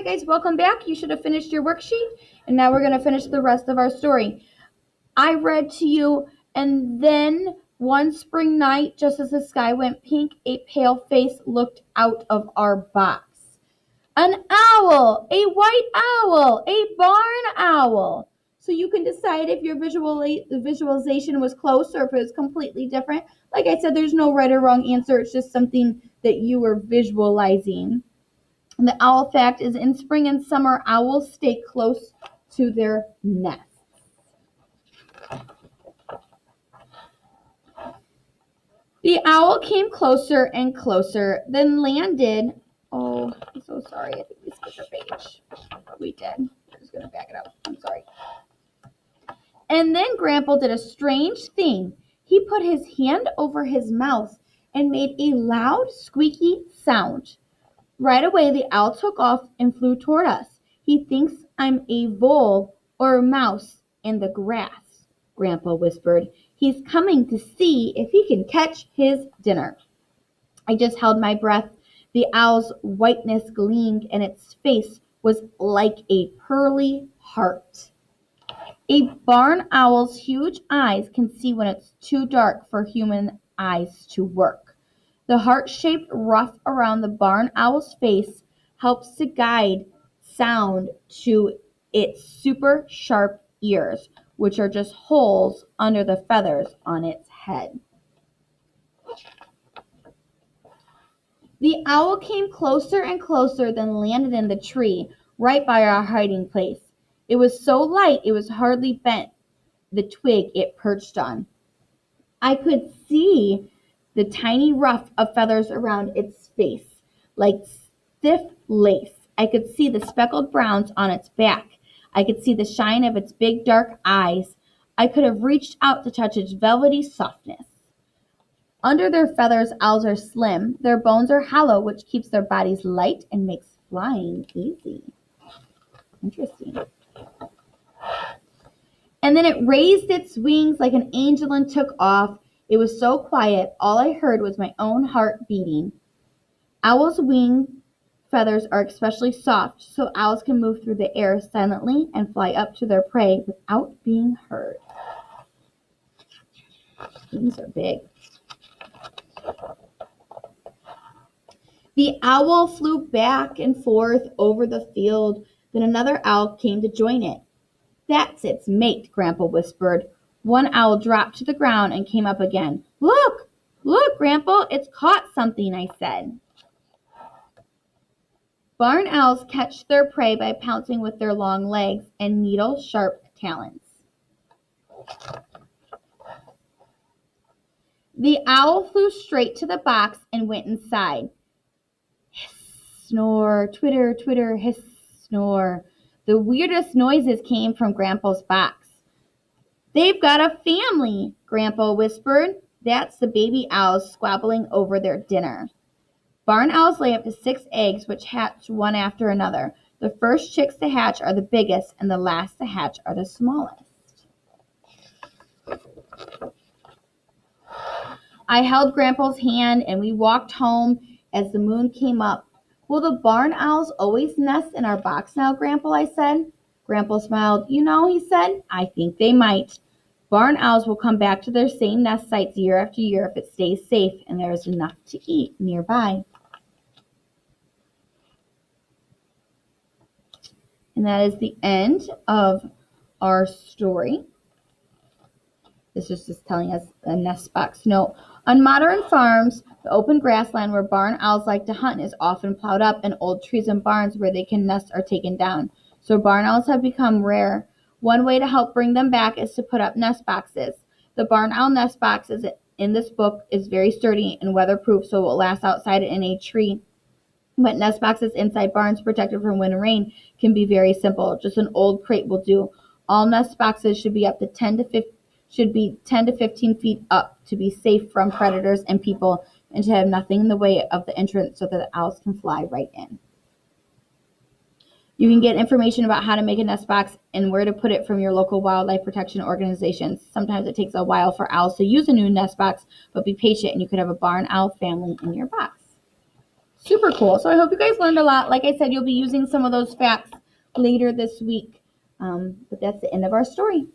right, guys, welcome back. You should have finished your worksheet, and now we're going to finish the rest of our story. I read to you, and then one spring night, just as the sky went pink, a pale face looked out of our box. An owl, a white owl, a barn owl. So you can decide if your visualization was close or if it was completely different. Like I said, there's no right or wrong answer. It's just something that you were visualizing. And the owl fact is in spring and summer, owls stay close to their nests. The owl came closer and closer, then landed. Oh, I'm so sorry. I think we skipped a page. We did. I'm just going to back it up. I'm sorry. And then Grandpa did a strange thing. He put his hand over his mouth and made a loud, squeaky sound. Right away, the owl took off and flew toward us. He thinks I'm a vole or a mouse in the grass, Grandpa whispered. He's coming to see if he can catch his dinner. I just held my breath. The owl's whiteness gleamed, and its face was like a pearly heart. A barn owl's huge eyes can see when it's too dark for human eyes to work. The heart-shaped ruff around the barn owl's face helps to guide sound to its super sharp ears, which are just holes under the feathers on its head. The owl came closer and closer, then landed in the tree right by our hiding place. It was so light it was hardly bent the twig it perched on. I could see the tiny ruff of feathers around its face, like stiff lace. I could see the speckled browns on its back. I could see the shine of its big dark eyes. I could have reached out to touch its velvety softness. Under their feathers, owls are slim. Their bones are hollow, which keeps their bodies light and makes flying easy. Interesting. And then it raised its wings like an angel and took off. It was so quiet, all I heard was my own heart beating. Owls' wing feathers are especially soft, so owls can move through the air silently and fly up to their prey without being heard. Wings are big. The owl flew back and forth over the field. Then another owl came to join it. That's its mate, Grandpa whispered. One owl dropped to the ground and came up again. Look, Grandpa, it's caught something, I said. Barn owls catch their prey by pouncing with their long legs and needle-sharp talons. The owl flew straight to the box and went inside. Hiss, snore, twitter, twitter, hiss, snore. The weirdest noises came from Grandpa's box. They've got a family, Grandpa whispered. That's the baby owls squabbling over their dinner. Barn owls lay up to 6 eggs, which hatch one after another. The first chicks to hatch are the biggest, and the last to hatch are the smallest. I held Grandpa's hand, and we walked home as the moon came up. Will the barn owls always nest in our box now, Grandpa? I said. Grandpa smiled. You know, he said, I think they might. Barn owls will come back to their same nest sites year after year if it stays safe and there is enough to eat nearby. And that is the end of our story. This is just telling us a nest box note. On modern farms, the open grassland where barn owls like to hunt is often plowed up, and old trees and barns where they can nest are taken down. So barn owls have become rare. One way to help bring them back is to put up nest boxes. The barn owl nest box in this book is very sturdy and weatherproof, so it will last outside in a tree. But nest boxes inside barns protected from wind and rain can be very simple. Just an old crate will do. All nest boxes should be 10 to 15 feet up to be safe from predators and people and to have nothing in the way of the entrance so that the owls can fly right in. You can get information about how to make a nest box and where to put it from your local wildlife protection organizations. Sometimes it takes a while for owls to use a new nest box, but be patient and you could have a barn owl family in your box. super cool. So I hope you guys learned a lot. Like I said, you'll be using some of those facts later this week. But that's the end of our story.